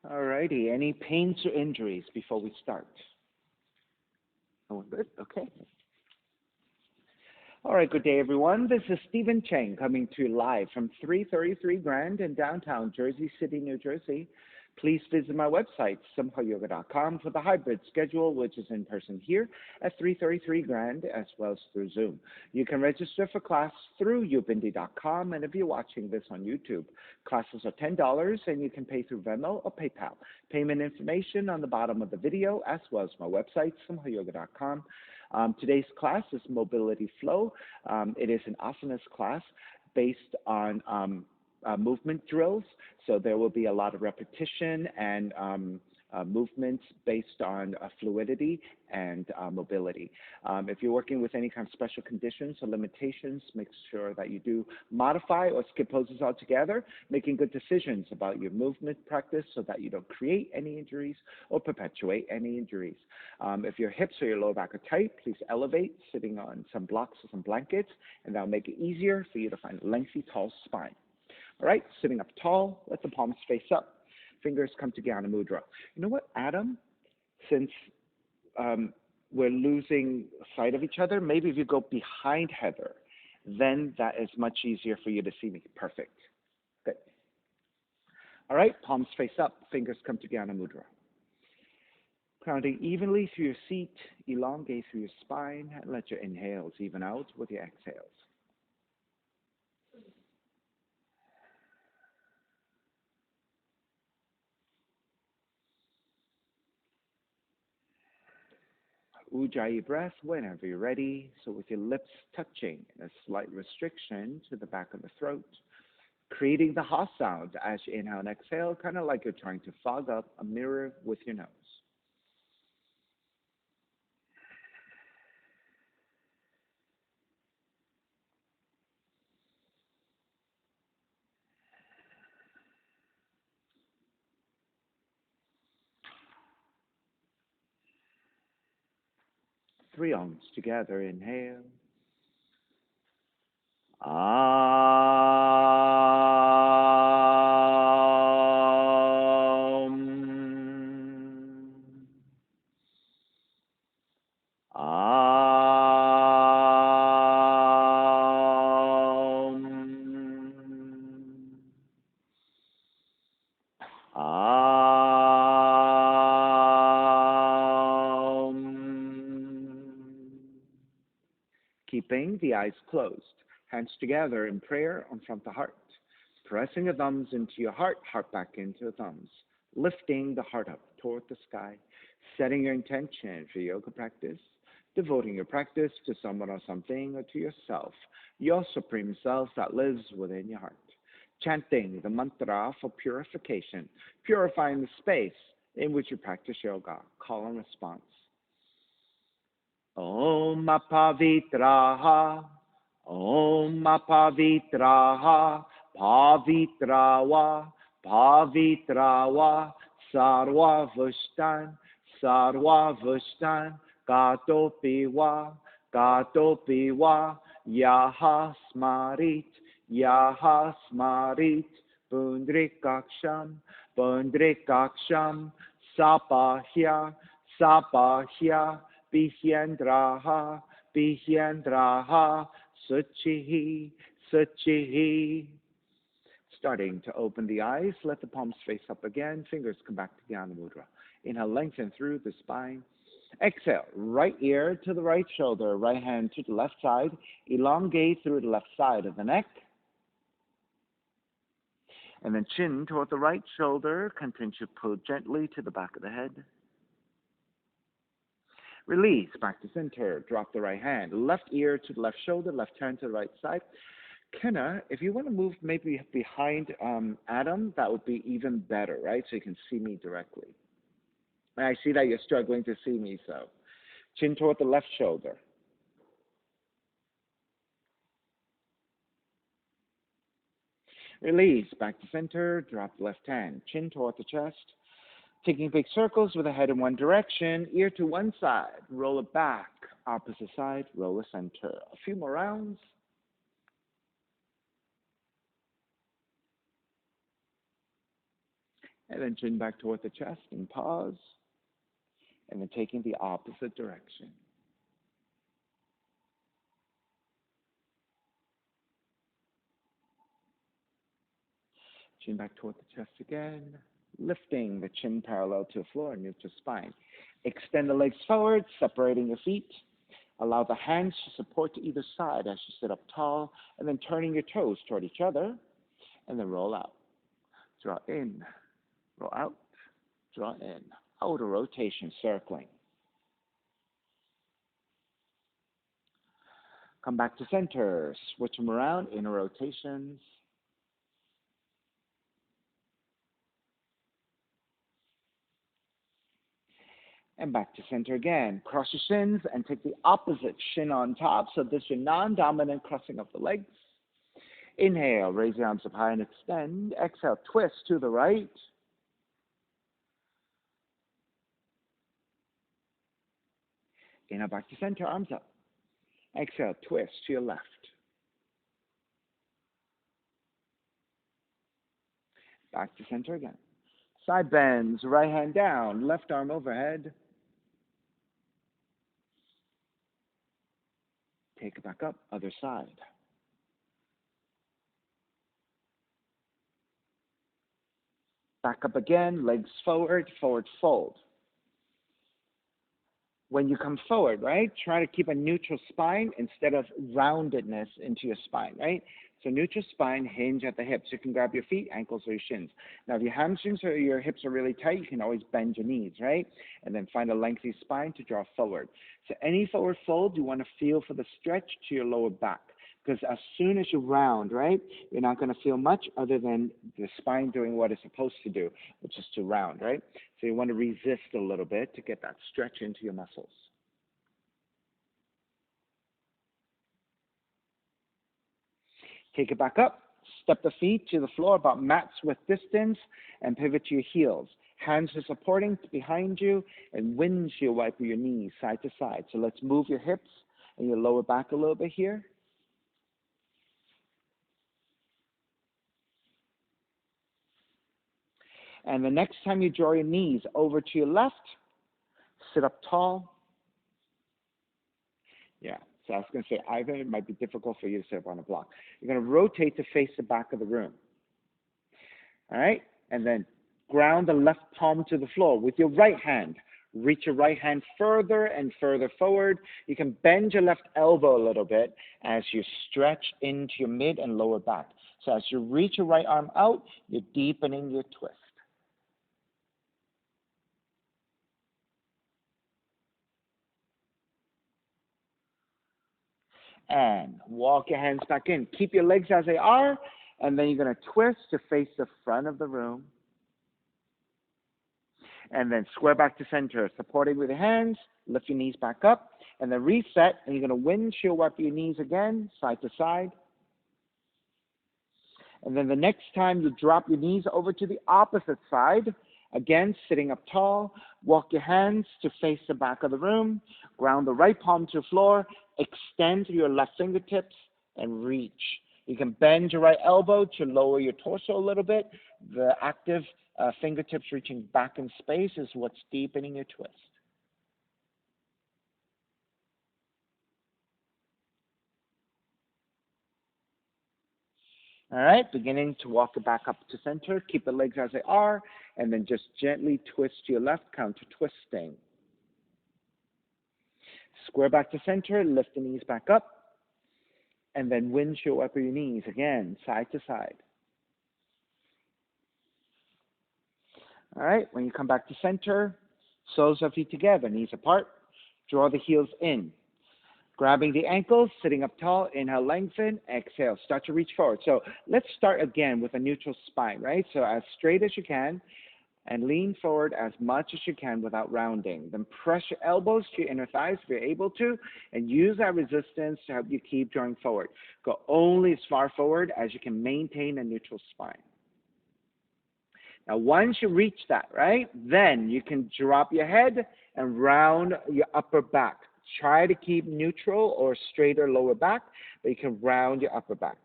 Alrighty. Any pains or injuries before we start? Oh, good. Okay. All right. Good day, everyone. This is Stephen Cheng coming to you live from 333 Grand in downtown Jersey City, New Jersey. Please visit my website, simhayoga.com, for the hybrid schedule, which is in person here at 333 Grand as well as through Zoom. You can register for class through ubindi.com, and if you're watching this on YouTube, classes are $10 and you can pay through Venmo or PayPal. Payment information on the bottom of the video as well as my website, simhayoga.com. Today's class is Mobility Flow. It is an asanas class based on movement drills. So there will be a lot of repetition and movements based on fluidity and mobility. If you're working with any kind of special conditions or limitations, make sure that you do modify or skip poses altogether, making good decisions about your movement practice so that you don't create any injuries or perpetuate any injuries. If your hips or your lower back are tight, please elevate, sitting on some blocks or some blankets, and that'll make it easier for you to find a lengthy, tall spine. All right, sitting up tall, let the palms face up. Fingers come to Jnana Mudra. You know what, Adam? Since we're losing sight of each other, maybe if you go behind Heather, then that is much easier for you to see me. Perfect. Good. All right, palms face up, fingers come to Jnana Mudra. Grounding evenly through your seat, elongate through your spine, and let your inhales even out with your exhales. Ujjayi breath whenever you're ready. So with your lips touching and a slight restriction to the back of the throat, creating the ha sound as you inhale and exhale, kind of like you're trying to fog up a mirror with your nose. Three ohms together. Inhale. Keeping the eyes closed, hands together in prayer in front of the heart, pressing the thumbs into your heart, heart back into the thumbs, lifting the heart up toward the sky, setting your intention for yoga practice, devoting your practice to someone or something or to yourself, your supreme self that lives within your heart, chanting the mantra for purification, purifying the space in which you practice yoga, call and response. Om Apavitraha, Om Apavitraha, Pavitrava, Pavitrava, Sarva Vushtan, Sarva Vushtan, Gatopiva, Gatopiva, Yaha Smarit, Yaha Smarit, Pundrikaksham, Pundrikaksham, Sapahya, Sapahya, Bihyendraha, Bihyendraha, Suchihi, Suchihi. Starting to open the eyes, let the palms face up again, fingers come back to Jnana Mudra. Inhale, lengthen through the spine. Exhale, right ear to the right shoulder, right hand to the left side, elongate through the left side of the neck. And then chin toward the right shoulder, continue to pull gently to the back of the head. Release, back to center, drop the right hand, left ear to the left shoulder, left hand to the right side. Kenna, if you want to move maybe behind Adam, that would be even better, right? So you can see me directly. And I see that you're struggling to see me, so chin toward the left shoulder. Release, back to center, drop the left hand, chin toward the chest. Taking big circles with the head in one direction, ear to one side, roll it back, opposite side, roll the center. A few more rounds. And then chin back toward the chest and pause. And then taking the opposite direction. Chin back toward the chest again. Lifting the chin parallel to the floor, neutral spine. Extend the legs forward, separating your feet. Allow the hands to support to either side as you sit up tall, and then turning your toes toward each other, and then roll out. Draw in, roll out, draw in. Outer rotation, circling. Come back to center. Switch them around, inner rotations. And back to center again. Cross your shins and take the opposite shin on top. So this is your non-dominant crossing of the legs. Inhale, raise your arms up high and extend. Exhale, twist to the right. Inhale, back to center, arms up. Exhale, twist to your left. Back to center again. Side bends, right hand down, left arm overhead. Take it back up, other side. Back up again, legs forward, forward fold. When you come forward, right, try to keep a neutral spine instead of roundedness into your spine, right? So neutral spine, hinge at the hips. You can grab your feet, ankles, or your shins. Now, if your hamstrings or your hips are really tight, you can always bend your knees, right? And then find a lengthy spine to draw forward. So any forward fold, you want to feel for the stretch to your lower back. Because as soon as you round, right, you're not going to feel much other than the spine doing what it's supposed to do, which is to round, right? So you want to resist a little bit to get that stretch into your muscles. Take it back up. Step the feet to the floor about mat's width distance and pivot to your heels. Hands are supporting behind you and windshield wiper your knees side to side. So let's move your hips and your lower back a little bit here. And the next time you draw your knees over to your left, sit up tall. Yeah, so I was going to say, either it might be difficult for you to sit up on a block. You're going to rotate to face the back of the room. All right? And then ground the left palm to the floor with your right hand. Reach your right hand further and further forward. You can bend your left elbow a little bit as you stretch into your mid and lower back. So as you reach your right arm out, you're deepening your twist. And walk your hands back in. Keep your legs as they are, and then you're going to twist to face the front of the room. And then square back to center, supporting with your hands, lift your knees back up, and then reset, and you're going to windshield wipe your knees again, side to side. And then the next time you drop your knees over to the opposite side, again, sitting up tall, walk your hands to face the back of the room, ground the right palm to the floor, extend your left fingertips, and reach. You can bend your right elbow to lower your torso a little bit. The active fingertips reaching back in space is what's deepening your twist. All right, beginning to walk it back up to center. Keep the legs as they are, and then just gently twist to your left, counter twisting. Square back to center, lift the knees back up, and then windshield wiper your knees again, side to side. All right, when you come back to center, soles of feet together, knees apart, draw the heels in. Grabbing the ankles, sitting up tall, inhale, lengthen, exhale, start to reach forward. So let's start again with a neutral spine, right? So as straight as you can, and lean forward as much as you can without rounding. Then press your elbows to your inner thighs if you're able to, and use that resistance to help you keep drawing forward. Go only as far forward as you can maintain a neutral spine. Now, once you reach that, right, then you can drop your head and round your upper back. Try to keep neutral or straighter lower back, but you can round your upper back.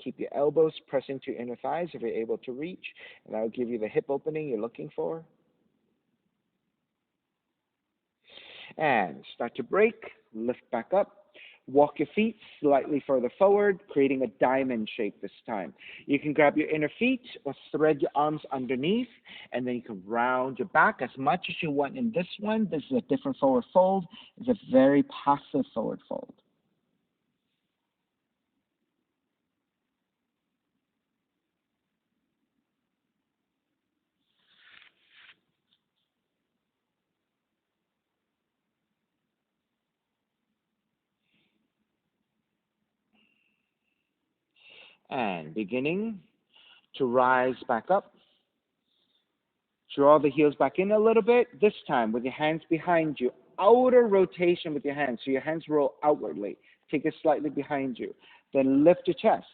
Keep your elbows pressing to your inner thighs if you're able to reach, and that will give you the hip opening you're looking for. And start to break, lift back up. Walk your feet slightly further forward, creating a diamond shape this time. You can grab your inner feet or thread your arms underneath, and then you can round your back as much as you want in this one. This is a different forward fold. It's a very passive forward fold. And beginning to rise back up. Draw the heels back in a little bit. This time with your hands behind you. Outer rotation with your hands. So your hands roll outwardly. Take it slightly behind you. Then lift your chest.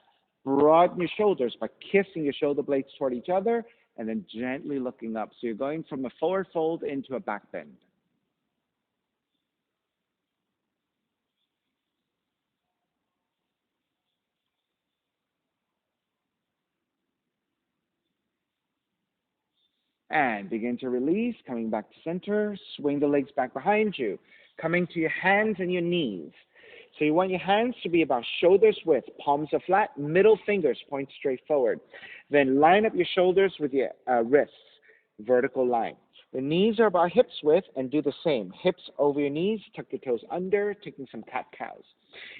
Broaden your shoulders by kissing your shoulder blades toward each other and then gently looking up. So you're going from a forward fold into a back bend. And begin to release, coming back to center. Swing the legs back behind you, coming to your hands and your knees. So you want your hands to be about shoulders width, palms are flat, middle fingers point straight forward. Then line up your shoulders with your wrists, vertical line. The knees are about hips width and do the same. Hips over your knees, tuck your toes under, taking some cat-cows.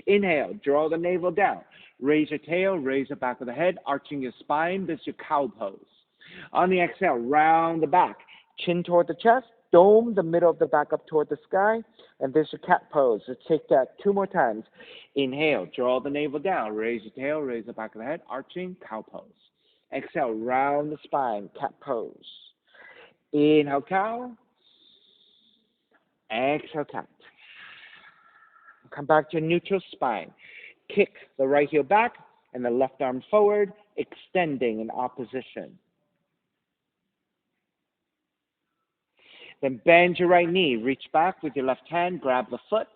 Inhale, draw the navel down. Raise your tail, raise the back of the head, arching your spine. This is your cow pose. On the exhale, round the back, chin toward the chest, dome the middle of the back up toward the sky, and there's your cat pose. Let's take that 2 more times. Inhale, draw the navel down, raise your tail, raise the back of the head, arching, cow pose. Exhale, round the spine, cat pose. Inhale, cow. Exhale, cat. Come back to your neutral spine. Kick the right heel back and the left arm forward, extending in opposition. Then bend your right knee, reach back with your left hand, grab the foot,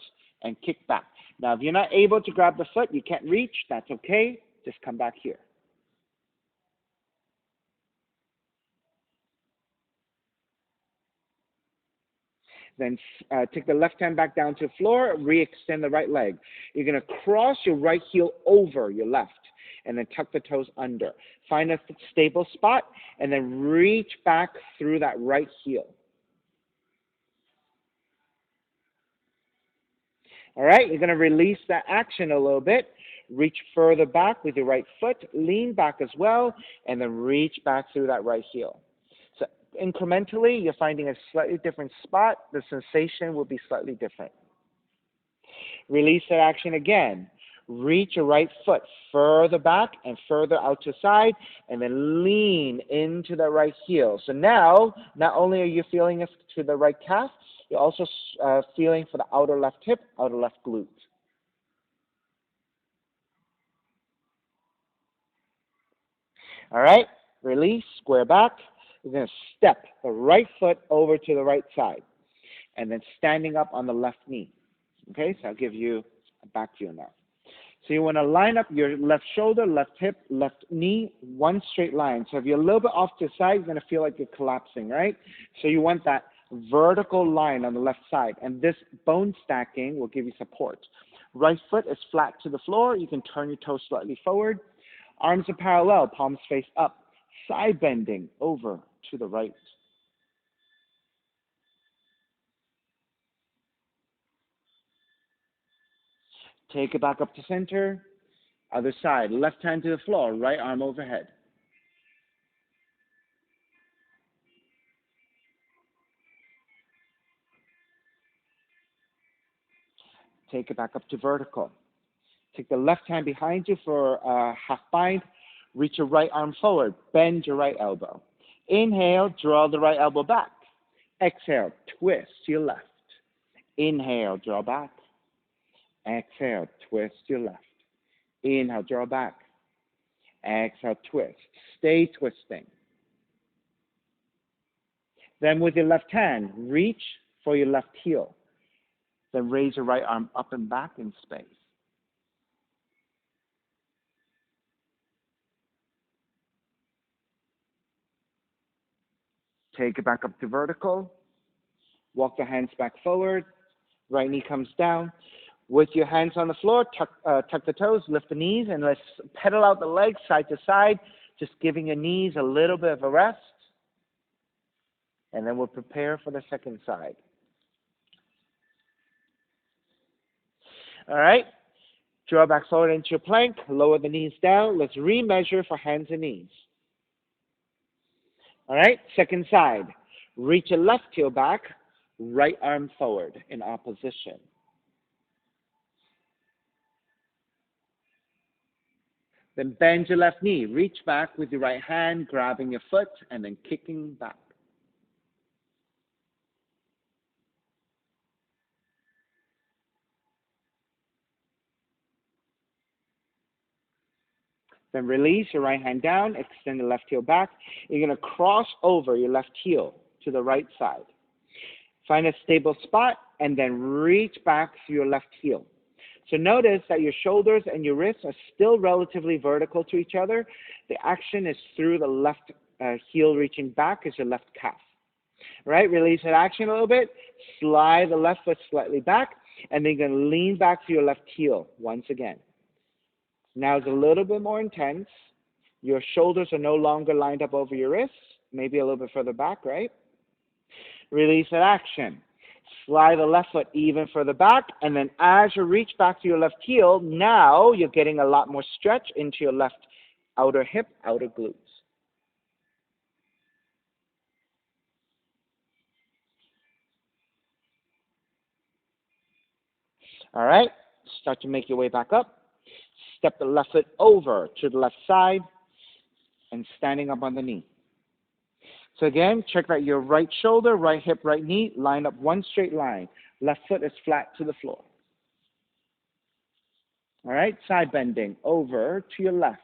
and kick back. Now, if you're not able to grab the foot, you can't reach, that's okay. Just come back here. Then take the left hand back down to the floor, re-extend the right leg. You're going to cross your right heel over your left, and then tuck the toes under. Find a stable spot, and then reach back through that right heel. All right, you're going to release that action a little bit. Reach further back with your right foot, lean back as well, and then reach back through that right heel. So incrementally, you're finding a slightly different spot. The sensation will be slightly different. Release that action again. Reach your right foot further back and further out to the side, and then lean into the right heel. So now, not only are you feeling it to the right calf, you're also feeling for the outer left hip, outer left glute. All right, release, square back. You're going to step the right foot over to the right side, and then standing up on the left knee. Okay, so I'll give you a back view now. So you want to line up your left shoulder, left hip, left knee, one straight line. So if you're a little bit off to the side, you're going to feel like you're collapsing, right? So you want that vertical line on the left side. And this bone stacking will give you support. Right foot is flat to the floor. You can turn your toes slightly forward. Arms are parallel, palms face up. Side bending over to the right. Take it back up to center. Other side, left hand to the floor, right arm overhead. Take it back up to vertical. Take the left hand behind you for a half bind. Reach your right arm forward. Bend your right elbow. Inhale, draw the right elbow back. Exhale, twist to your left. Inhale, draw back. Exhale, twist to your left. Inhale, draw back. Exhale, twist. Stay twisting. Then with your left hand, reach for your left heel. Then raise your right arm up and back in space. Take it back up to vertical. Walk the hands back forward. Right knee comes down. With your hands on the floor, tuck the toes, lift the knees, and let's pedal out the legs side to side, just giving your knees a little bit of a rest. And then we'll prepare for the second side. All right. Draw back forward into your plank. Lower the knees down. Let's remeasure for hands and knees. All right. Second side. Reach your left heel back. Right arm forward in opposition. Then bend your left knee. Reach back with your right hand, grabbing your foot, and then kicking back. Then release your right hand down, extend the left heel back. You're going to cross over your left heel to the right side. Find a stable spot, and then reach back through your left heel. So notice that your shoulders and your wrists are still relatively vertical to each other. The action is through the left heel reaching back as your left calf. Right? Release that action a little bit. Slide the left foot slightly back, and then you're going to lean back to your left heel once again. Now it's a little bit more intense. Your shoulders are no longer lined up over your wrists, maybe a little bit further back, right? Release that action. Slide the left foot even further back, and then as you reach back to your left heel, now you're getting a lot more stretch into your left outer hip, outer glutes. All right, start to make your way back up. Step the left foot over to the left side and standing up on the knee. So again, check that your right shoulder, right hip, right knee line up one straight line. Left foot is flat to the floor. All right, side bending over to your left.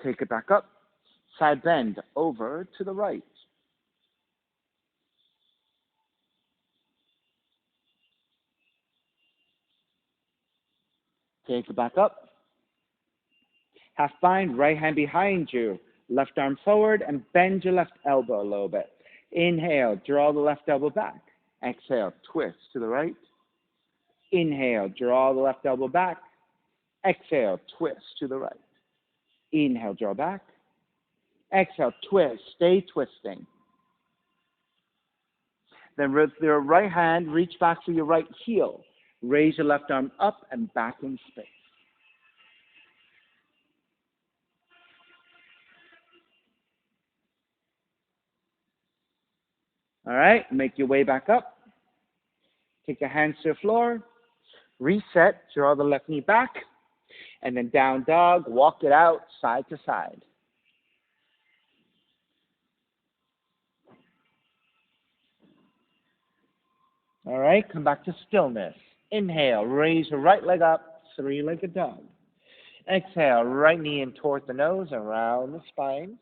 Take it back up. Side bend over to the right. Take it back up. Half bind, right hand behind you. Left arm forward and bend your left elbow a little bit. Inhale, draw the left elbow back. Exhale, twist to the right. Inhale, draw the left elbow back. Exhale, twist to the right. Inhale, draw back. Exhale, twist. Stay twisting. Then with your right hand, reach back to your right heel. Raise your left arm up and back in space. All right, make your way back up. Take your hands to the floor. Reset, draw the left knee back. And then down dog, walk it out side to side. All right, come back to stillness. Inhale, raise your right leg up, three-legged dog. Exhale, right knee in towards the nose, around the spine.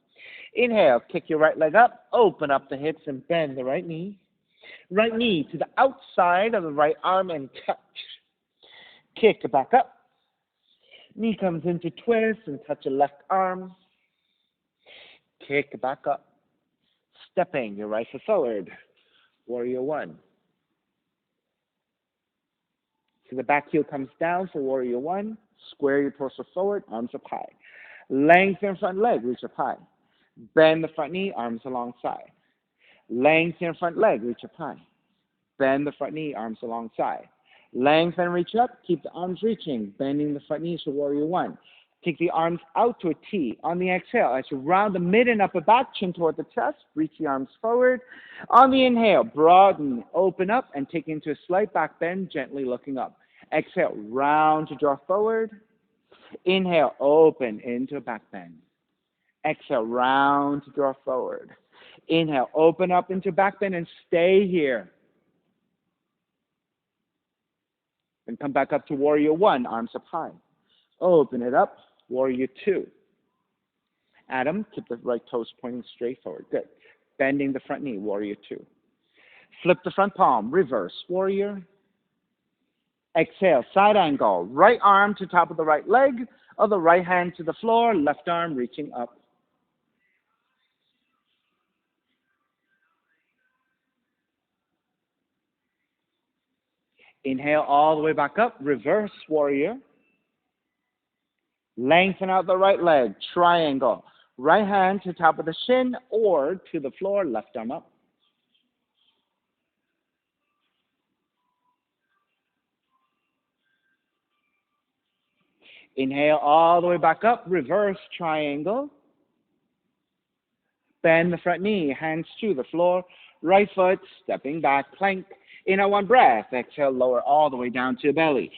Inhale, kick your right leg up, open up the hips and bend the right knee. Right knee to the outside of the right arm and touch. Kick it back up. Knee comes into twist and touch your left arm. Kick it back up. Stepping your right foot forward. Warrior one. So the back heel comes down for warrior one. Square your torso forward, arms up high. Lengthen front leg, reach up high. Bend the front knee, arms alongside. Lengthen front leg, reach up high. Bend the front knee, arms alongside. Lengthen, reach up, keep the arms reaching, bending the front knees for warrior one. Take the arms out to a T. On the exhale, as you round the mid and upper back, chin toward the chest, reach the arms forward. On the inhale, broaden, open up, and take into a slight back bend, gently looking up. Exhale, round to draw forward. Inhale, open into a back bend. Exhale, round to draw forward. Inhale, open up into back bend and stay here. Then come back up to warrior one, arms up high. Open it up, warrior two. Adam, keep the right toes pointing straight forward. Good. Bending the front knee, warrior two. Flip the front palm, reverse, warrior. Exhale, side angle. Right arm to top of the right leg, or the right hand to the floor, left arm reaching up. Inhale all the way back up, reverse warrior. Lengthen out the right leg, triangle. Right hand to top of the shin or to the floor, left arm up. Inhale all the way back up, reverse triangle. Bend the front knee, hands to the floor. Right foot stepping back, plank. Inhale, one breath. Exhale, lower all the way down to the belly.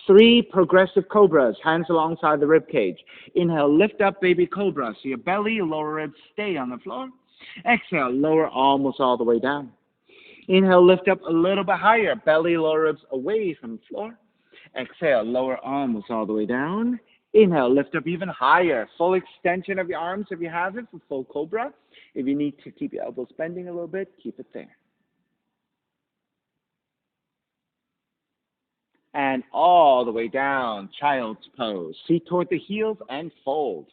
3 progressive cobras, hands alongside the rib cage. Inhale, lift up, baby cobra. So your belly, lower ribs stay on the floor. Exhale, lower almost all the way down. Inhale, lift up a little bit higher. Belly, lower ribs away from the floor. Exhale, lower almost all the way down. Inhale, lift up even higher. Full extension of your arms if you have it for full cobra. If you need to keep your elbows bending a little bit, keep it there. And all the way down, child's pose. Feet toward the heels and fold.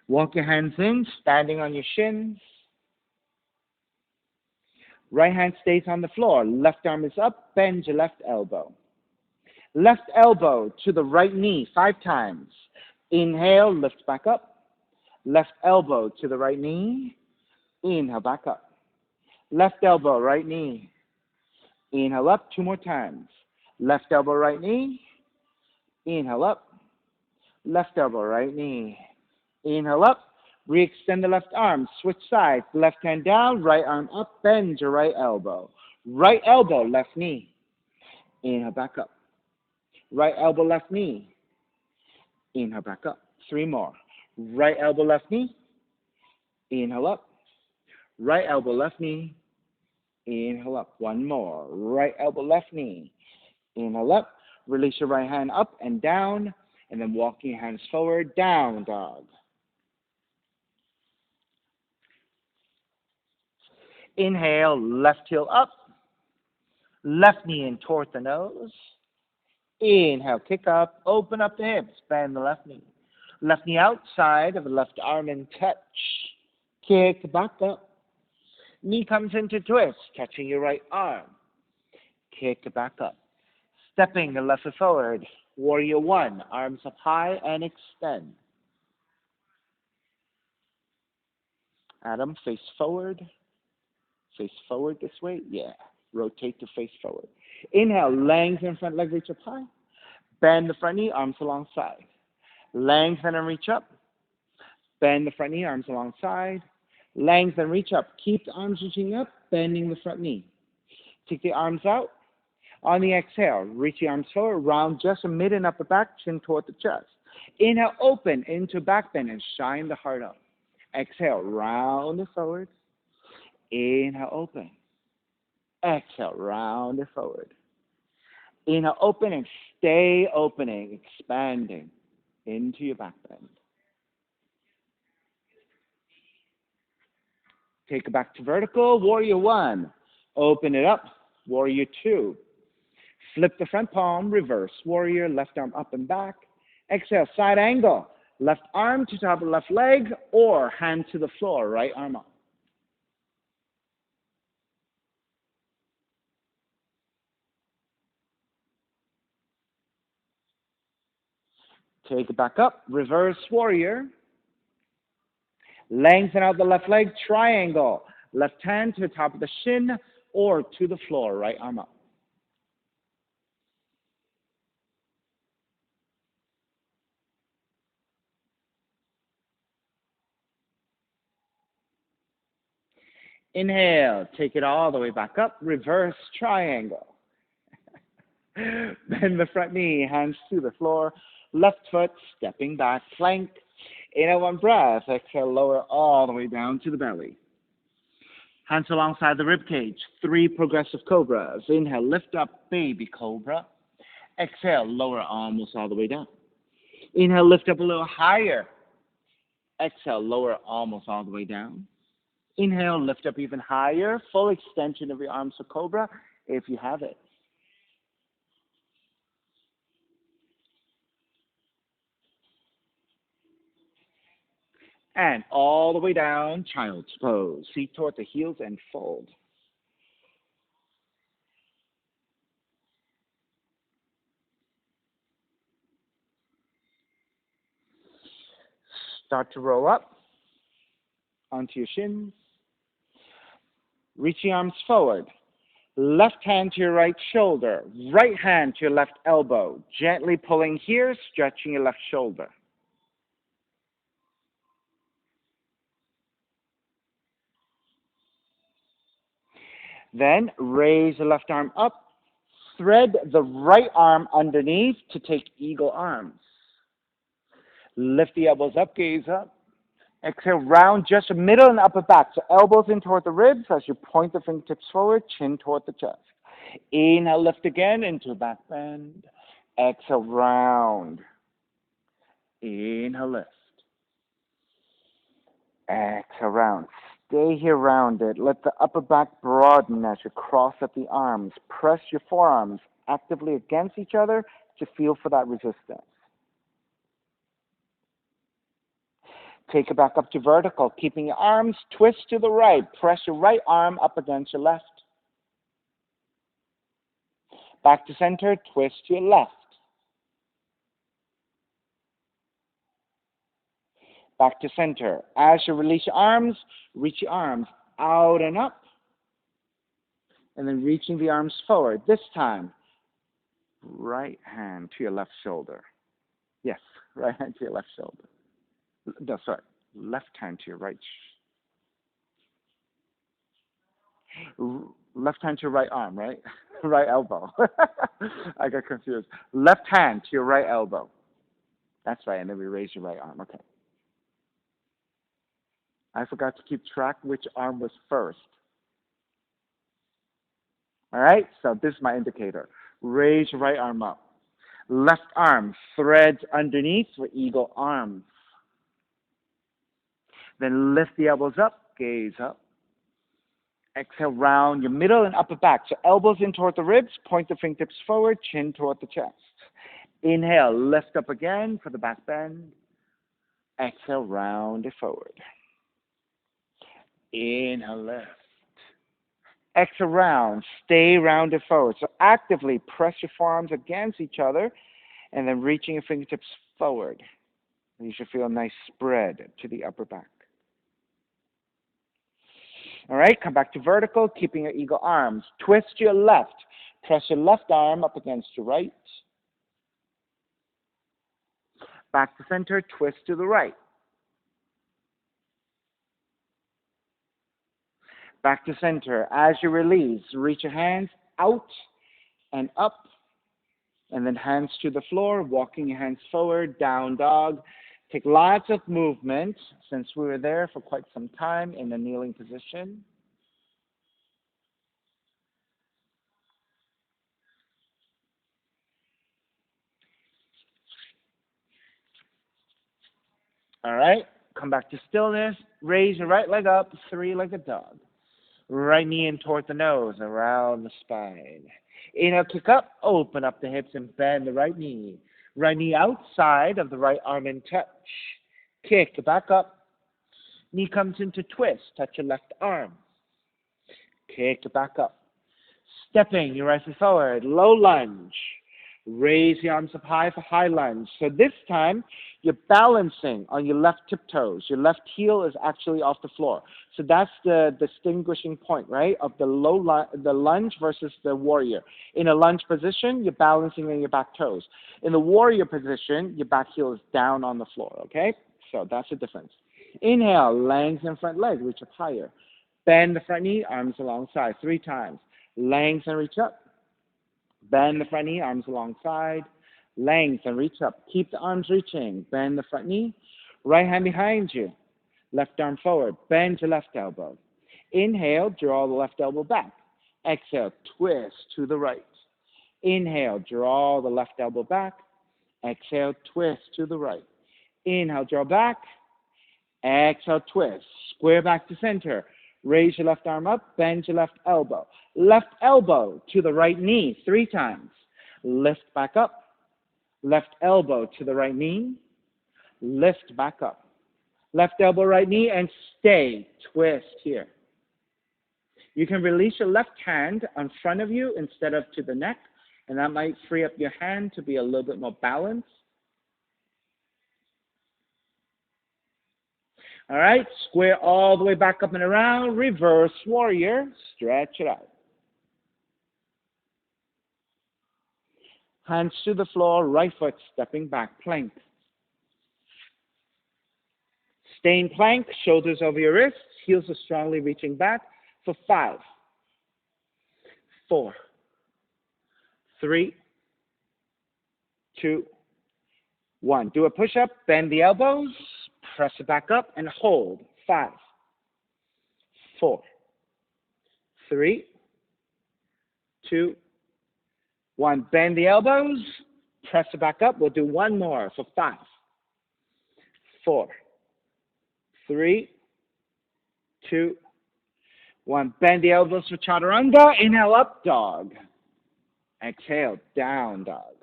Walk your hands in, standing on your shins. Right hand stays on the floor. Left arm is up. Bend your left elbow. Left elbow to the right knee 5 times. Inhale, lift back up. Left elbow to the right knee. Inhale, back up. Left elbow, right knee. Inhale up 2 more times. Left elbow, right knee. Inhale up. Left elbow, right knee. Inhale up. Re-extend the left arm. Switch sides. Left hand down, right arm up. Bend your right elbow. Right elbow, left knee. Inhale, back up. Right elbow, left knee. Inhale, back up. 3 more. Right elbow, left knee. Inhale up. Right elbow, left knee. Inhale up. 1 more. Right elbow, left knee. Inhale up. Release your right hand up and down. And then walking your hands forward. Down dog. Inhale. Left heel up. Left knee in toward the nose. Inhale. Kick up. Open up the hips. Bend the left knee. Left knee outside of the left arm and touch. Kick back up. Knee comes into twist, catching your right arm. Kick back up. Stepping the left foot forward. Warrior 1. Arms up high and extend. Adam, face forward. Face forward this way. Yeah. Rotate to face forward. Inhale. Lengthen front leg, reach up high. Bend the front knee, arms alongside. Lengthen and reach up. Bend the front knee, arms alongside. Lengthen, reach up. Keep the arms reaching up, bending the front knee. Take the arms out. On the exhale, reach the arms forward, round just a mid and upper back, chin toward the chest. Inhale, open into back bend and shine the heart up. Exhale, round it forward. Inhale, open. Exhale, round it forward. Inhale, open and stay opening, expanding into your back bend. Take it back to vertical, warrior 1. Open it up, warrior 2. Flip the front palm, reverse warrior, left arm up and back. Exhale, side angle. Left arm to top of left leg or hand to the floor, right arm up. Take it back up, reverse warrior. Lengthen out the left leg, triangle. Left hand to the top of the shin or to the floor, right arm up. Inhale, take it all the way back up, reverse triangle. Bend the front knee, hands to the floor, left foot stepping back, plank. Inhale, 1 breath. Exhale, lower all the way down to the belly. Hands alongside the rib cage. 3 progressive cobras. Inhale, lift up, baby cobra. Exhale, lower almost all the way down. Inhale, lift up a little higher. Exhale, lower almost all the way down. Inhale, lift up even higher. Full extension of your arms for cobra if you have it. And all the way down, child's pose. Feet toward the heels and fold. Start to roll up onto your shins. Reach your arms forward. Left hand to your right shoulder. Right hand to your left elbow. Gently pulling here, stretching your left shoulder. Then raise the left arm up. Thread the right arm underneath to take eagle arms. Lift the elbows up, gaze up. Exhale, round just middle and upper back. So elbows in toward the ribs as you point the fingertips forward, chin toward the chest. Inhale, lift again into a back bend. Exhale, round. Inhale, lift. Exhale, round. Stay here rounded. Let the upper back broaden as you cross up the arms. Press your forearms actively against each other to feel for that resistance. Take it back up to vertical, keeping your arms twist to the right. Press your right arm up against your left. Back to center, twist to your left. Back to center. As you release your arms, reach your arms out and up. And then reaching the arms forward. This time, right hand to your left shoulder. Yes, right hand to your left shoulder. No, sorry, left hand to your right. Left hand to your right arm, right? Right elbow. I got confused. Left hand to your right elbow. That's right, and then we raise your right arm. Okay. I forgot to keep track which arm was first. All right, so this is my indicator. Raise your right arm up. Left arm threads underneath for eagle arms. Then lift the elbows up, gaze up. Exhale, round your middle and upper back. So elbows in toward the ribs, point the fingertips forward, chin toward the chest. Inhale, lift up again for the back bend. Exhale, round it forward. Inhale, lift. Exhale, round. Stay rounded forward. So actively press your forearms against each other and then reaching your fingertips forward. You should feel a nice spread to the upper back. All right, come back to vertical, keeping your eagle arms. Twist your left. Press your left arm up against your right. Back to center, twist to the right. Back to center. As you release, reach your hands out and up, and then hands to the floor, walking your hands forward, down dog. Take lots of movement since we were there for quite some time in a kneeling position. All right, come back to stillness. Raise your right leg up, three-legged dog. Right knee in toward the nose, around the spine. Inhale, kick up, open up the hips and bend the right knee. Right knee outside of the right arm and touch. Kick back up. Knee comes into twist, touch your left arm. Kick back up. Stepping your right foot forward, low lunge. Raise the arms up high for high lunge. So this time, you're balancing on your left tiptoes. Your left heel is actually off the floor. So that's the distinguishing point, right, of the the lunge versus the warrior. In a lunge position, you're balancing on your back toes. In the warrior position, your back heel is down on the floor, okay? So that's the difference. Inhale, lengthen front leg, reach up higher. Bend the front knee, arms alongside, 3 times. Lengthen, reach up. Bend the front knee, arms alongside. Lengthen, reach up. Keep the arms reaching. Bend the front knee. Right hand behind you. Left arm forward. Bend your left elbow. Inhale, draw the left elbow back. Exhale, twist to the right. Inhale, draw the left elbow back. Exhale, twist to the right. Inhale, draw back. Exhale, twist. Square back to center. Raise your left arm up, bend your left elbow. Left elbow to the right knee 3 times. Lift back up. Left elbow to the right knee. Lift back up. Left elbow, right knee, and stay. Twist here. You can release your left hand in front of you instead of to the neck, and that might free up your hand to be a little bit more balanced. All right, square all the way back up and around. Reverse warrior. Stretch it out. Hands to the floor, right foot stepping back, plank. Stay in plank, shoulders over your wrists, heels are strongly reaching back for 5, 4, 3, 2, 1. Do a push-up, bend the elbows, press it back up, and hold. 5, 4, 3, 2, 1. Bend the elbows, press it back up. We'll do one more for 5, 4, 3, 2, 1. Bend the elbows for chaturanga. Inhale, up dog. Exhale, down dog.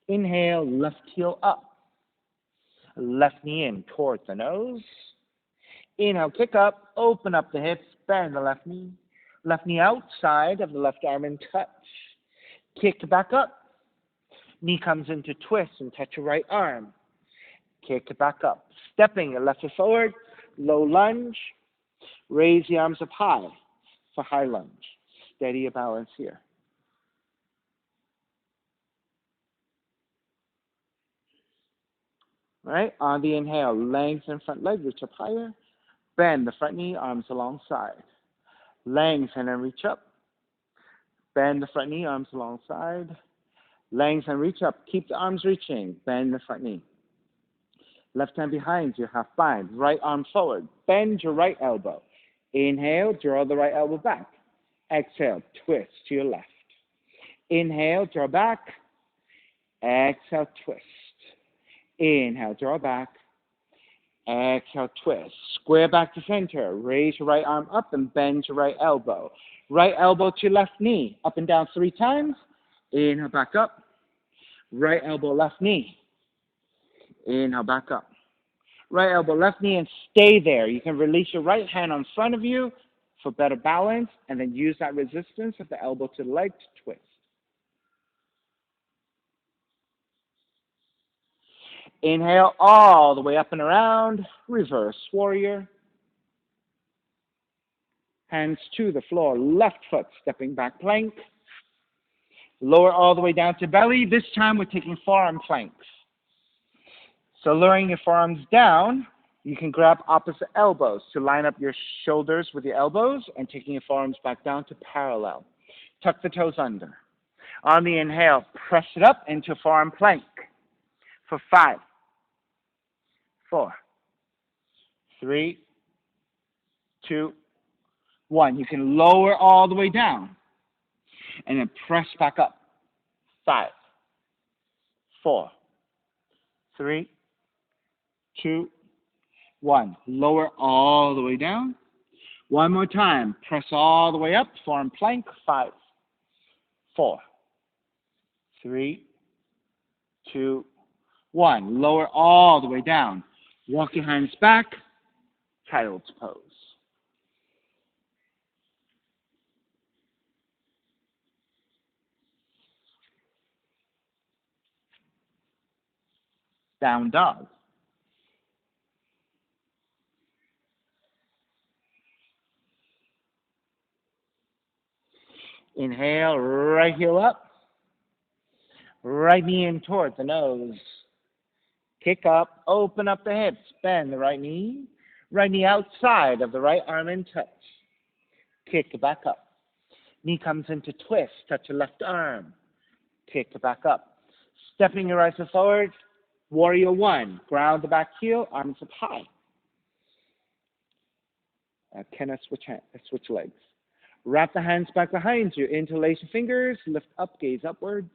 Inhale, left heel up. Left knee in towards the nose. Inhale, kick up, open up the hips, bend the left knee. Left knee outside of the left arm and touch. Kick back up. Knee comes into twist and touch your right arm. Kick it back up. Stepping your left foot forward, low lunge. Raise the arms up high for high lunge. Steady your balance here. All right, on the inhale, lengthen front leg, reach up higher. Bend the front knee, arms alongside. Lengthen and reach up. Bend the front knee, arms alongside. Lengthen and reach up. Keep the arms reaching. Bend the front knee. Left hand behind you, half bind. Right arm forward. Bend your right elbow. Inhale, draw the right elbow back. Exhale, twist to your left. Inhale, draw back. Exhale, twist. Inhale, draw back. Exhale, twist. Square back to center. Raise your right arm up and bend your right elbow. Right elbow to your left knee. Up and down 3 times. Inhale, back up. Right elbow, left knee. Inhale, back up. Right elbow, left knee, and stay there. You can release your right hand in front of you for better balance, and then use that resistance of the elbow to the leg to twist. Inhale all the way up and around. Reverse warrior. Hands to the floor. Left foot stepping back plank. Lower all the way down to belly. This time we're taking forearm planks. So lowering your forearms down, you can grab opposite elbows to line up your shoulders with your elbows and taking your forearms back down to parallel. Tuck the toes under. On the inhale, press it up into forearm plank for 5, 4, 3, 2, 1. You can lower all the way down and then press back up. 5, 4, 3, 2, 1. Lower all the way down. One more time. Press all the way up. Forearm plank. 5, 4, 3, 2, 1. Lower all the way down. Walk your hands back. Child's pose. Down dog. Inhale, right heel up. Right knee in towards the nose. Kick up, open up the hips, bend the right knee outside of the right arm and touch. Kick it back up. Knee comes into twist, touch your left arm. Kick it back up. Stepping your right foot forward, warrior 1. Ground the back heel, arms up high. Can I switch legs? Wrap the hands back behind you. Interlace your fingers, lift up, gaze upwards.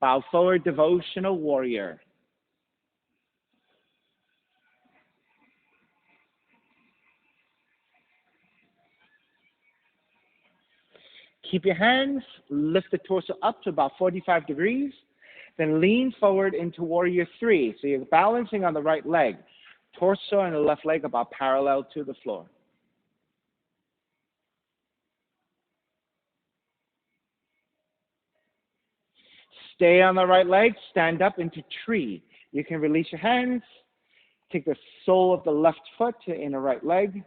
Bow forward, devotional warrior. Keep your hands, lift the torso up to about 45 degrees, then lean forward into warrior three. So you're balancing on the right leg. Torso and the left leg about parallel to the floor. Stay on the right leg, stand up into tree. You can release your hands, take the sole of the left foot in the right leg,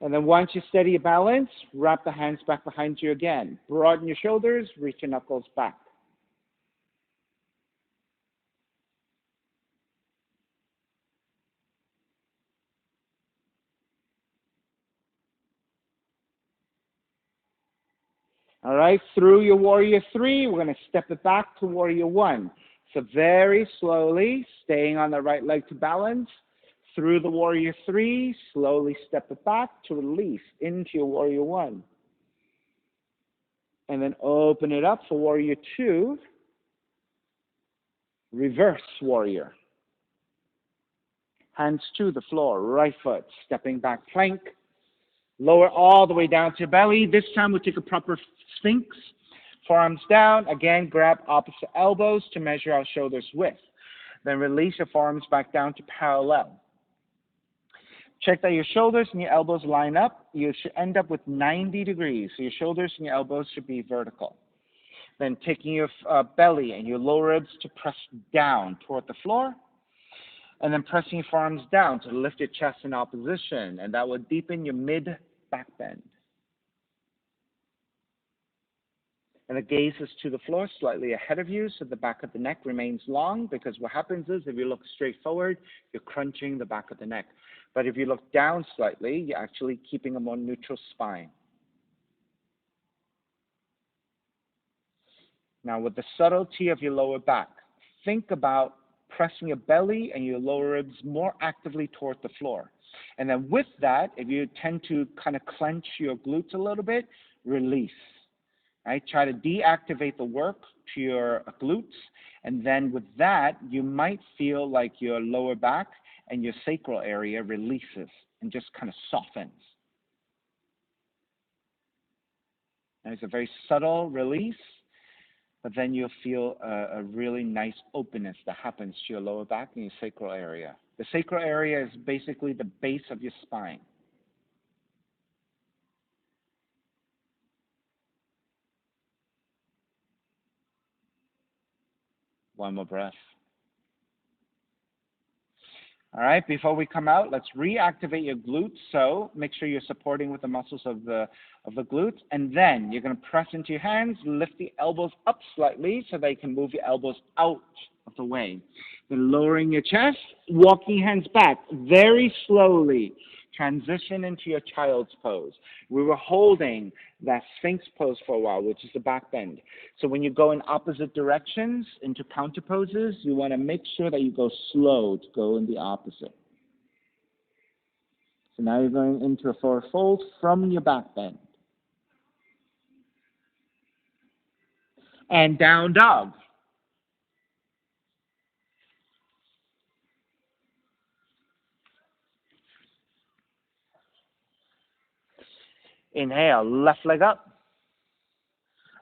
and then once you steady your balance, wrap the hands back behind you again. Broaden your shoulders, reach your knuckles back. All right, through your warrior three, we're going to step it back to warrior one. So very slowly, staying on the right leg to balance. Through the warrior three, slowly step it back to release into your warrior one. And then open it up for warrior two. Reverse warrior. Hands to the floor, right foot, stepping back plank. Lower all the way down to your belly. This time we'll take a proper sphinx. Forearms down. Again, grab opposite elbows to measure our shoulders width. Then release your forearms back down to parallel. Check that your shoulders and your elbows line up. You should end up with 90 degrees. So your shoulders and your elbows should be vertical. Then taking your belly and your lower ribs to press down toward the floor. And then pressing your forearms down to lift your chest in opposition. And that will deepen your mid-back bend. And the gaze is to the floor, slightly ahead of you, so the back of the neck remains long, because what happens is if you look straight forward, you're crunching the back of the neck. But if you look down slightly, you're actually keeping a more neutral spine. Now, with the subtlety of your lower back, think about pressing your belly and your lower ribs more actively toward the floor. And then with that, if you tend to kind of clench your glutes a little bit, release. Right? Try to deactivate the work to your glutes, and then with that, you might feel like your lower back and your sacral area releases and just kind of softens. And it's a very subtle release, but then you'll feel a really nice openness that happens to your lower back and your sacral area. The sacral area is basically the base of your spine. One more breath. All right, before we come out, let's reactivate your glutes. So make sure you're supporting with the muscles of the glutes. And then you're going to press into your hands, lift the elbows up slightly so that you can move your elbows out of the way. Then lowering your chest, walking hands back very slowly. Transition into your child's pose. We were holding that Sphinx pose for a while, which is the back bend. So when you go in opposite directions into counter poses, you want to make sure that you go slow to go in the opposite. So now you're going into a forward fold from your back bend. And down dog. Inhale, left leg up.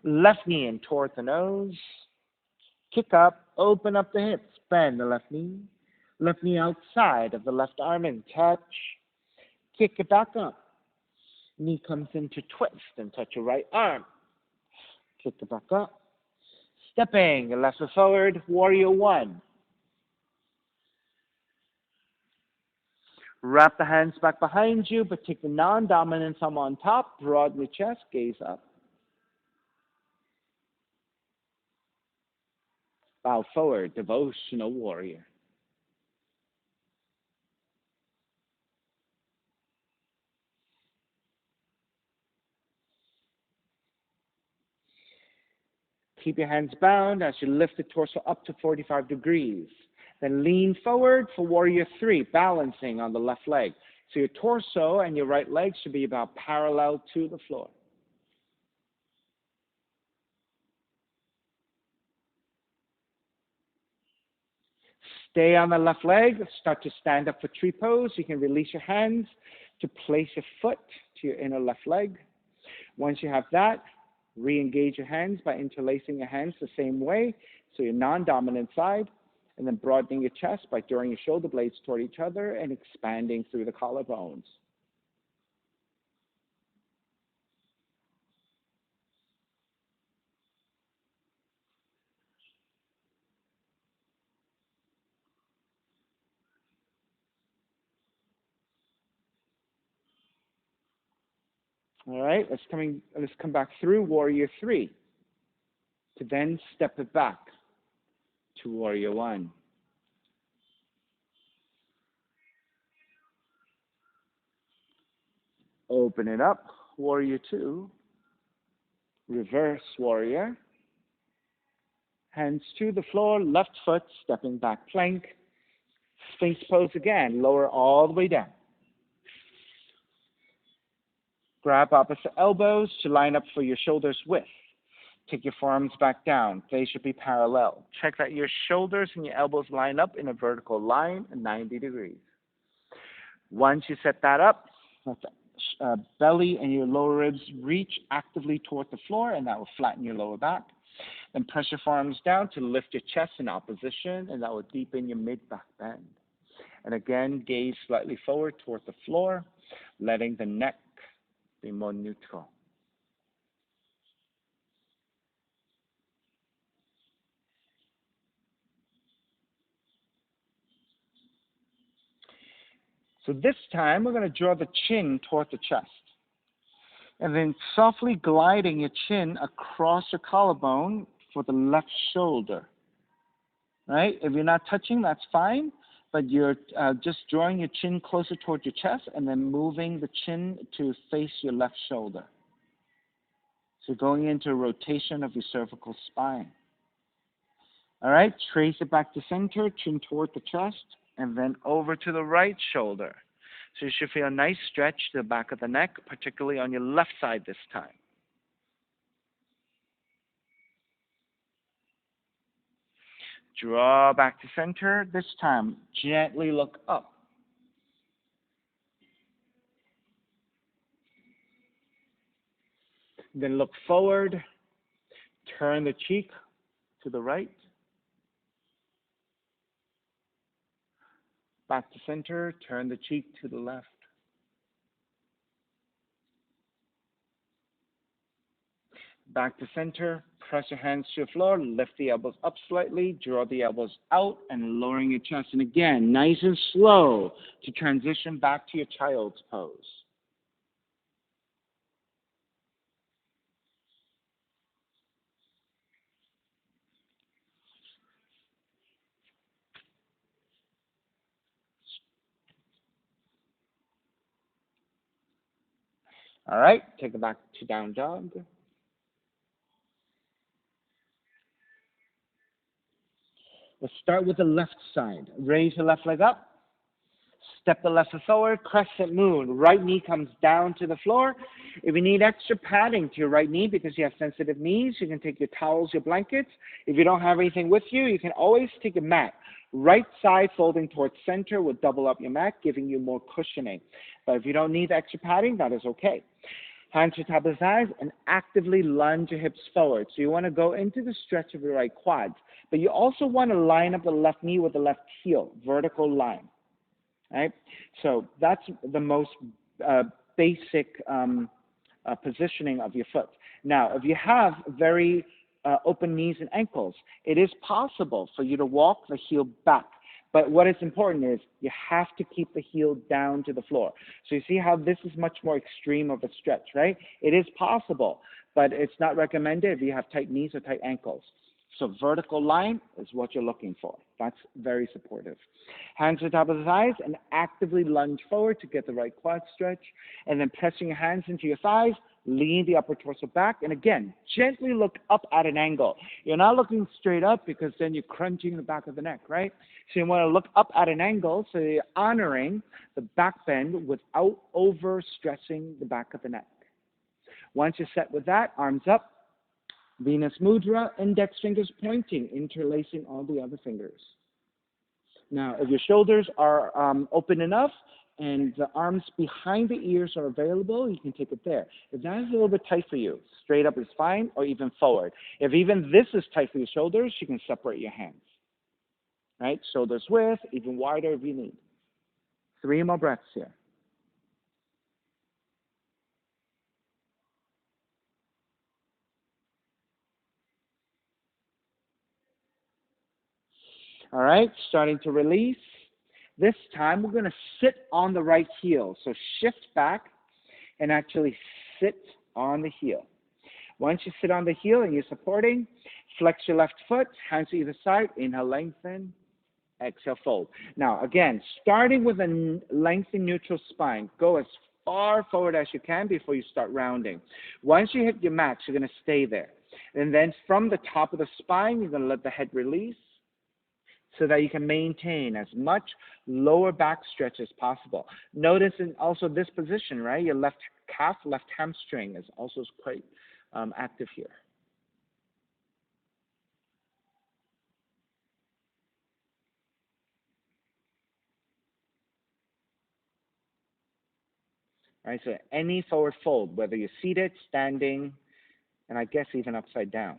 Left knee in toward the nose. Kick up, open up the hips, bend the left knee outside of the left arm and touch. Kick it back up. Knee comes into twist and touch your right arm. Kick it back up. Stepping your left foot forward, warrior one. Wrap the hands back behind you, but take the non-dominant thumb on top, broaden the chest, gaze up. Bow forward, devotional warrior. Keep your hands bound as you lift the torso up to 45 degrees. Then lean forward for warrior three, balancing on the left leg. So your torso and your right leg should be about parallel to the floor. Stay on the left leg. Start to stand up for tree pose. You can release your hands to place your foot to your inner left leg. Once you have that, re-engage your hands by interlacing your hands the same way, so your non-dominant side, and then broadening your chest by drawing your shoulder blades toward each other and expanding through the collarbones. All right, let's come back through Warrior 3 to then step it back to Warrior 1. Open it up, Warrior 2, reverse Warrior, hands to the floor, left foot, stepping back plank, Sphinx pose again, lower all the way down. Grab opposite elbows to line up for your shoulders width. Take your forearms back down. They should be parallel. Check that your shoulders and your elbows line up in a vertical line at 90 degrees. Once you set that up, let the belly and your lower ribs reach actively toward the floor, and that will flatten your lower back. Then press your forearms down to lift your chest in opposition, and that will deepen your mid-back bend. And again, gaze slightly forward toward the floor, letting the neck be more neutral. So this time, we're going to draw the chin toward the chest. And then softly gliding your chin across your collarbone for the left shoulder. Right? If you're not touching, that's fine. But you're just drawing your chin closer toward your chest and then moving the chin to face your left shoulder. So going into a rotation of your cervical spine. All right, trace it back to center, chin toward the chest, and then over to the right shoulder. So you should feel a nice stretch to the back of the neck, particularly on your left side this time. Draw back to center. This time, gently look up. Then look forward. Turn the cheek to the right. Back to center. Turn the cheek to the left. Back to center. Press your hands to the floor. Lift the elbows up slightly. Draw the elbows out and lowering your chest. And again, nice and slow to transition back to your child's pose. All right, take it back to down dog. Let's start with the left side. Raise the left leg up. Step the left foot forward, crescent moon. Right knee comes down to the floor. If you need extra padding to your right knee because you have sensitive knees, you can take your towels, your blankets. If you don't have anything with you, you can always take a mat. Right side folding towards center will double up your mat, giving you more cushioning. But if you don't need extra padding, that is okay. Hands to top of the thighs and actively lunge your hips forward. So you want to go into the stretch of your right quads. But you also want to line up the left knee with the left heel, vertical line. Right? So that's the most basic positioning of your foot. Now, if you have very open knees and ankles, it is possible for you to walk the heel back. But what is important is you have to keep the heel down to the floor. So you see how this is much more extreme of a stretch, right? It is possible, but it's not recommended if you have tight knees or tight ankles. So vertical line is what you're looking for. That's very supportive. Hands to the top of the thighs and actively lunge forward to get the right quad stretch. And then pressing your hands into your thighs, lean the upper torso back. And again, gently look up at an angle. You're not looking straight up because then you're crunching the back of the neck, right? So you want to look up at an angle so you're honoring the back bend without overstressing the back of the neck. Once you're set with that, arms up. Venus Mudra, index fingers pointing, interlacing all the other fingers. Now, if your shoulders are open enough and the arms behind the ears are available, you can take it there. If that is a little bit tight for you, straight up is fine, or even forward. If even this is tight for your shoulders, you can separate your hands. Right? Shoulders width, even wider if you need. 3 more breaths here. All right, starting to release. This time we're going to sit on the right heel. So shift back and actually sit on the heel. Once you sit on the heel and you're supporting, flex your left foot, hands to either side, inhale, lengthen, exhale, fold. Now, again, starting with a lengthy neutral spine, go as far forward as you can before you start rounding. Once you hit your max, you're going to stay there. And then from the top of the spine, you're going to let the head release so that you can maintain as much lower back stretch as possible. Notice in also this position, right? Your left calf, left hamstring is also quite active here. Right, so any forward fold, whether you're seated, standing, and I guess even upside down,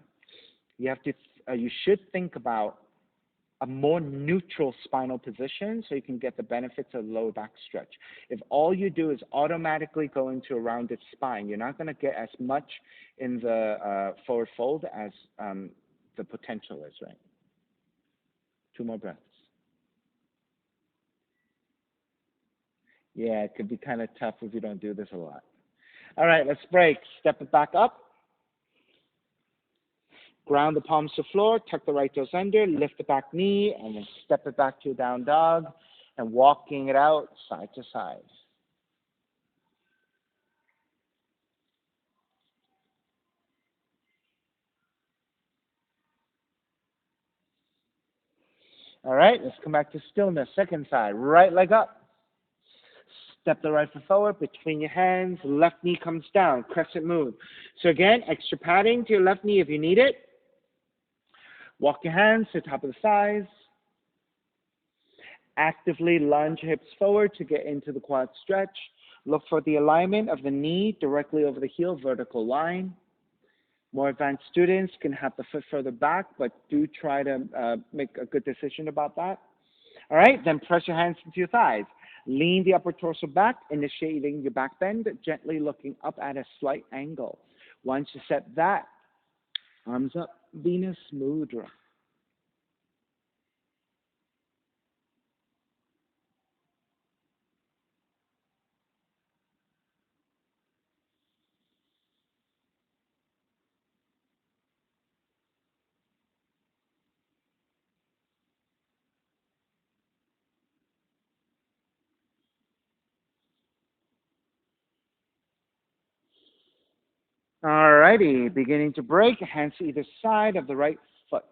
you should think about a more neutral spinal position so you can get the benefits of lower back stretch. If all you do is automatically go into a rounded spine, you're not going to get as much in the forward fold as the potential is, right? 2 more breaths. Yeah, it could be kind of tough if you don't do this a lot. All right, let's break. Step it back up. Ground the palms to the floor, tuck the right toes under, lift the back knee, and then step it back to a down dog, and walking it out side to side. All right, let's come back to stillness. Second side, right leg up. Step the right foot forward between your hands. Left knee comes down, crescent move. So again, extra padding to your left knee if you need it. Walk your hands to the top of the thighs. Actively lunge hips forward to get into the quad stretch. Look for the alignment of the knee directly over the heel, vertical line. More advanced students can have the foot further back, but do try to make a good decision about that. All right, then press your hands into your thighs. Lean the upper torso back, initiating your back bend, gently looking up at a slight angle. Once you set that, arms up, Venus Mudra. All righty, beginning to break, hands to either side of the right foot.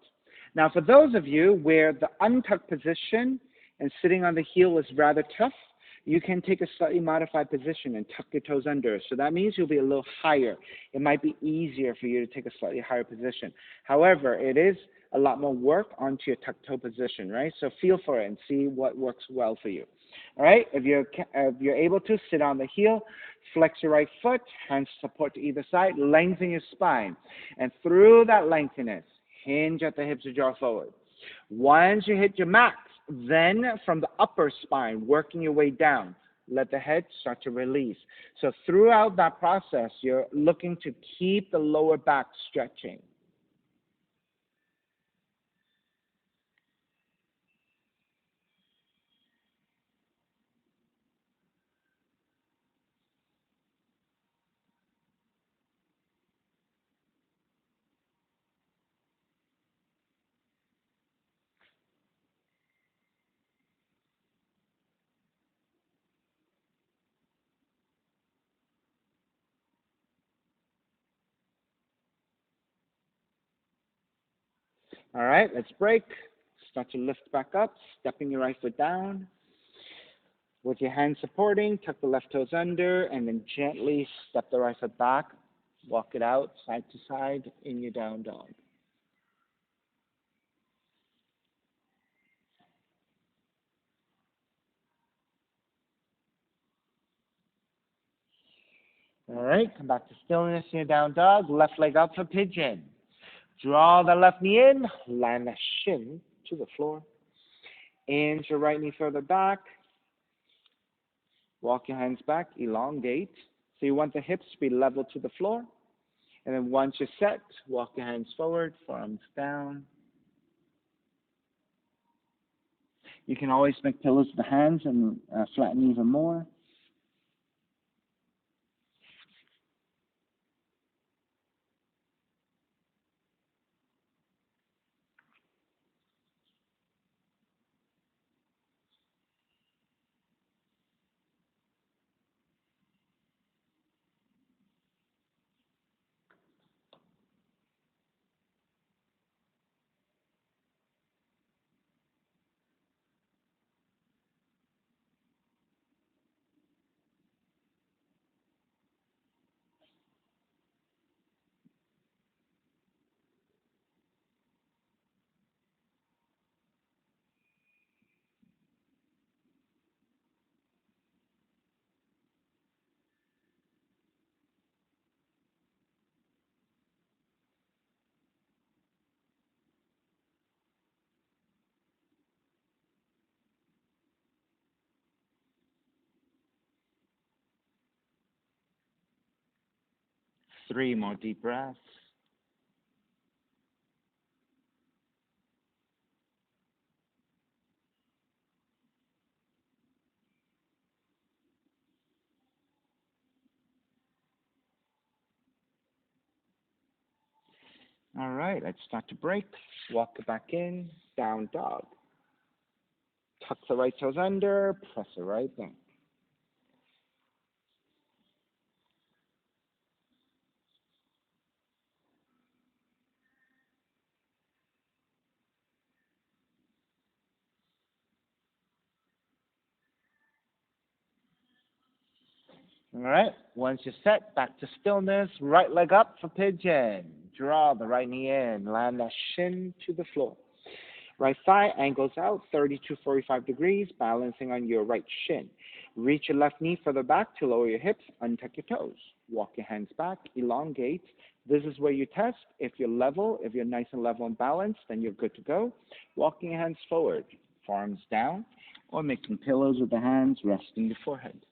Now, for those of you where the untucked position and sitting on the heel is rather tough, you can take a slightly modified position and tuck your toes under. So that means you'll be a little higher. It might be easier for you to take a slightly higher position. However, it is a lot more work onto your tucked toe position, right? So feel for it and see what works well for you. All right, if you're able to, sit on the heel, flex your right foot, hands support to either side, lengthen your spine. And through that lengthiness, hinge at the hips to draw forward. Once you hit your max, then from the upper spine, working your way down, let the head start to release. So throughout that process, you're looking to keep the lower back stretching. All right, let's break. Start to lift back up, stepping your right foot down. With your hands supporting, tuck the left toes under, and then gently step the right foot back. Walk it out side to side in your down dog. All right, come back to stillness in your down dog. Left leg up for pigeon. Draw the left knee in, land the shin to the floor. Inch your right knee further back. Walk your hands back, elongate. So you want the hips to be level to the floor. And then once you're set, walk your hands forward, forearms down. You can always make pillows to the hands and flatten even more. Three more deep breaths. All right, let's start to break. Walk it back in, down dog. Tuck the right toes under, press it right down. All right, once you're set, back to stillness. Right leg up for pigeon. Draw the right knee in, land that shin to the floor. Right thigh angles out 30 to 45 degrees, balancing on your right shin. Reach your left knee further back to lower your hips, untuck your toes. Walk your hands back, elongate. This is where you test. If you're level, if you're nice and level and balanced, then you're good to go. Walking your hands forward, forearms down, or making pillows with the hands resting your forehead.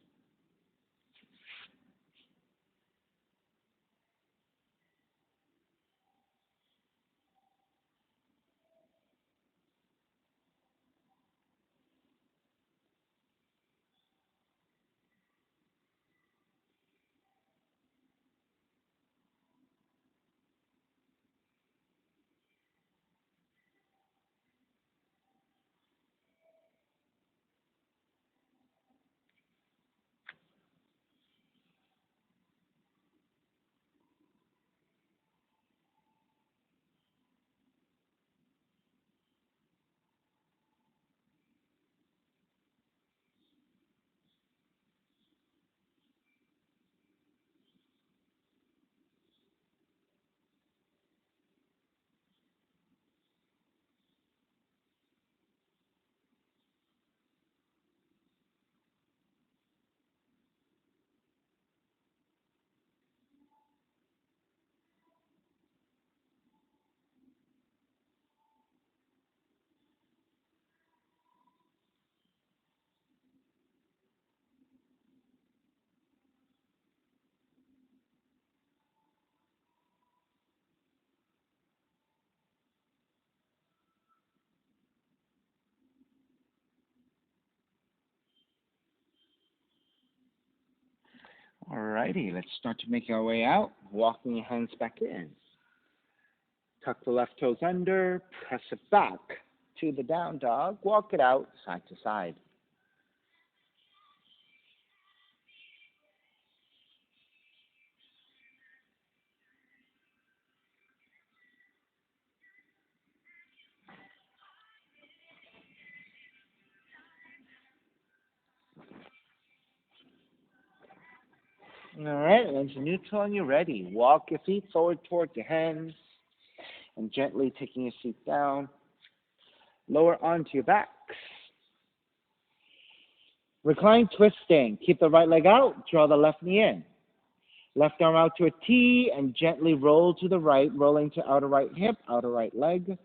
Alrighty, let's start to make our way out. Walking your hands back in. Tuck the left toes under, press it back to the down dog. Walk it out side to side. All right, into neutral and you're ready. Walk your feet forward toward your hands and gently taking your seat down. Lower onto your backs. Recline twisting. Keep the right leg out. Draw the left knee in. Left arm out to a T and gently roll to the right, rolling to outer right hip, outer right leg,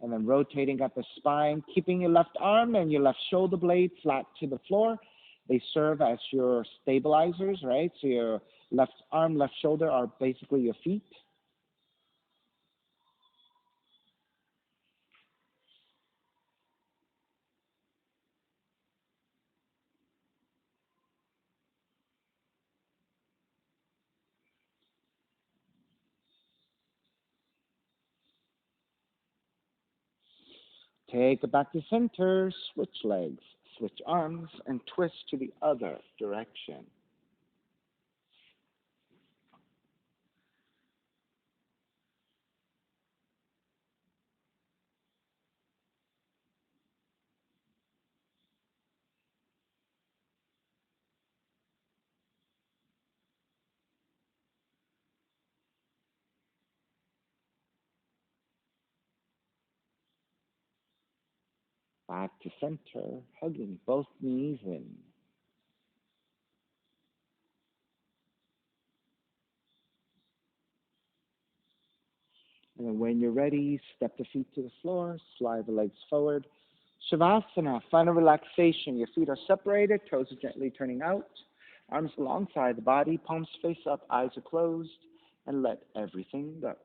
and then rotating up the spine, keeping your left arm and your left shoulder blade flat to the floor. They serve as your stabilizers, right? So your left arm, left shoulder are basically your feet. Take it back to center, switch legs, switch arms, and twist to the other direction. Back to center, hugging both knees in. And then when you're ready, step the feet to the floor, slide the legs forward. Shavasana, final relaxation. Your feet are separated, toes are gently turning out, arms alongside the body, palms face up, eyes are closed, and let everything go.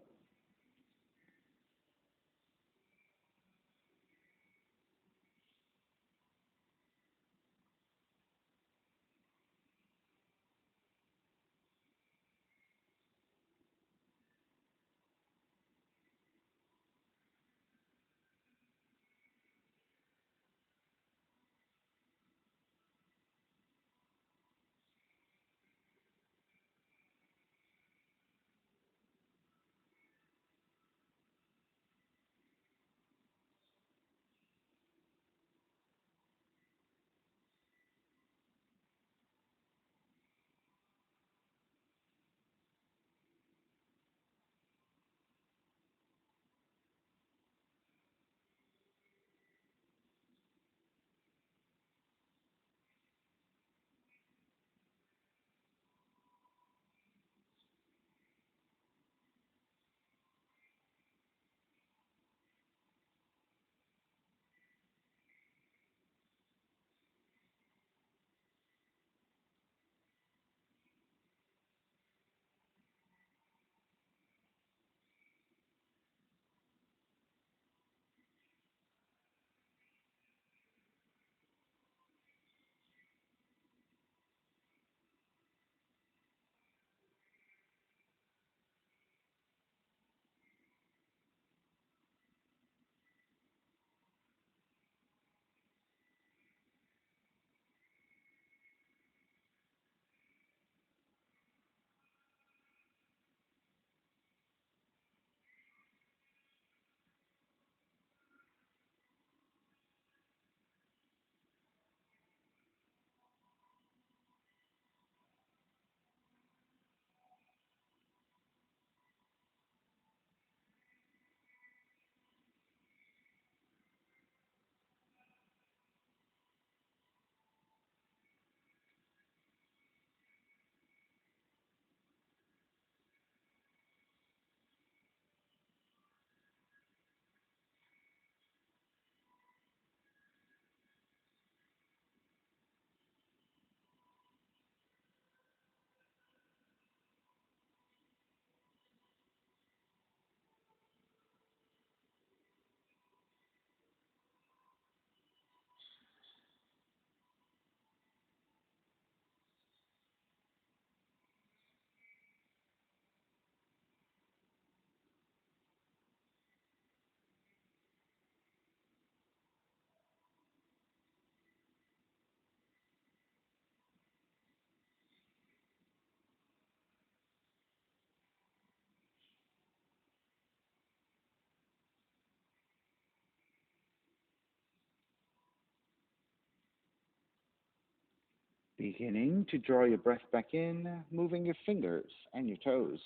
Beginning to draw your breath back in, moving your fingers and your toes.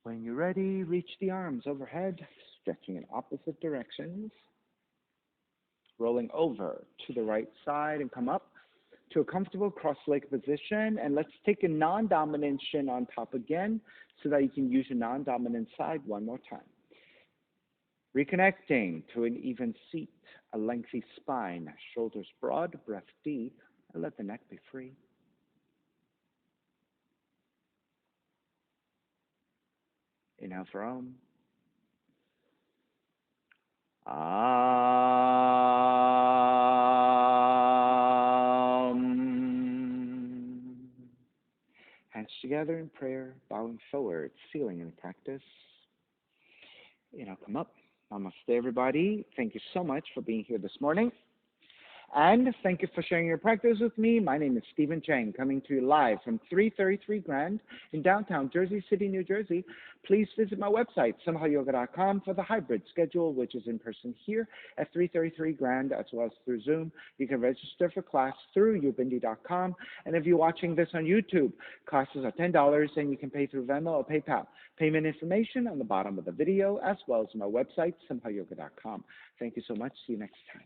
When you're ready, reach the arms overhead, stretching in opposite directions, rolling over to the right side and come up to a comfortable cross-leg position. And let's take a non-dominant shin on top again so that you can use your non-dominant side one more time. Reconnecting to an even seat, a lengthy spine, shoulders broad, breath deep, and let the neck be free. Inhale for Om. Hands together in prayer, bowing forward, sealing in practice. Come up. Namaste, everybody. Thank you so much for being here this morning. And thank you for sharing your practice with me. My name is Stephen Chang, coming to you live from 333 Grand in downtown Jersey City, New Jersey. Please visit my website, simhayoga.com, for the hybrid schedule, which is in person here at 333 Grand, as well as through Zoom. You can register for class through ubindi.com. And if you're watching this on YouTube, classes are $10, and you can pay through Venmo or PayPal. Payment information on the bottom of the video, as well as my website, simhayoga.com. Thank you so much. See you next time.